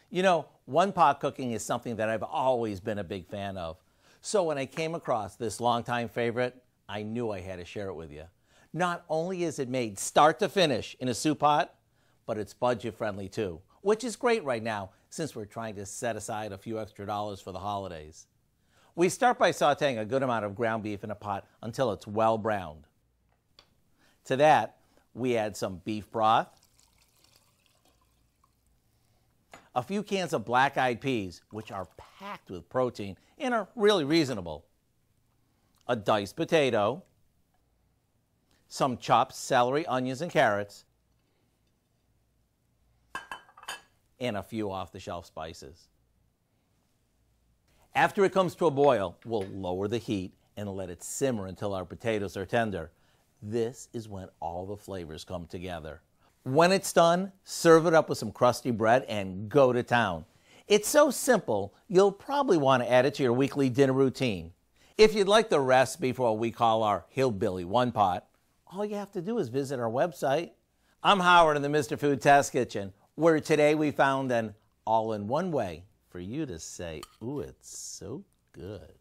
You know, one-pot cooking is something that I've always been a big fan of. So when I came across this longtime favorite, I knew I had to share it with you. Not only is it made start to finish in a soup pot, but it's budget-friendly too, which is great right now since we're trying to set aside a few extra dollars for the holidays. We start by sauteing a good amount of ground beef in a pot until it's well browned. To that, we add some beef broth, a few cans of black-eyed peas, which are packed with protein and are really reasonable, a diced potato, some chopped celery, onions, and carrots, and a few off-the-shelf spices. After it comes to a boil, we'll lower the heat and let it simmer until our potatoes are tender. This is when all the flavors come together. When it's done, serve it up with some crusty bread and go to town. It's so simple, you'll probably want to add it to your weekly dinner routine. If you'd like the recipe for what we call our Hillbilly One Pot, all you have to do is visit our website. I'm Howard in the Mr. Food Test Kitchen, where today we found an all-in-one way for you to say, ooh, it's so good.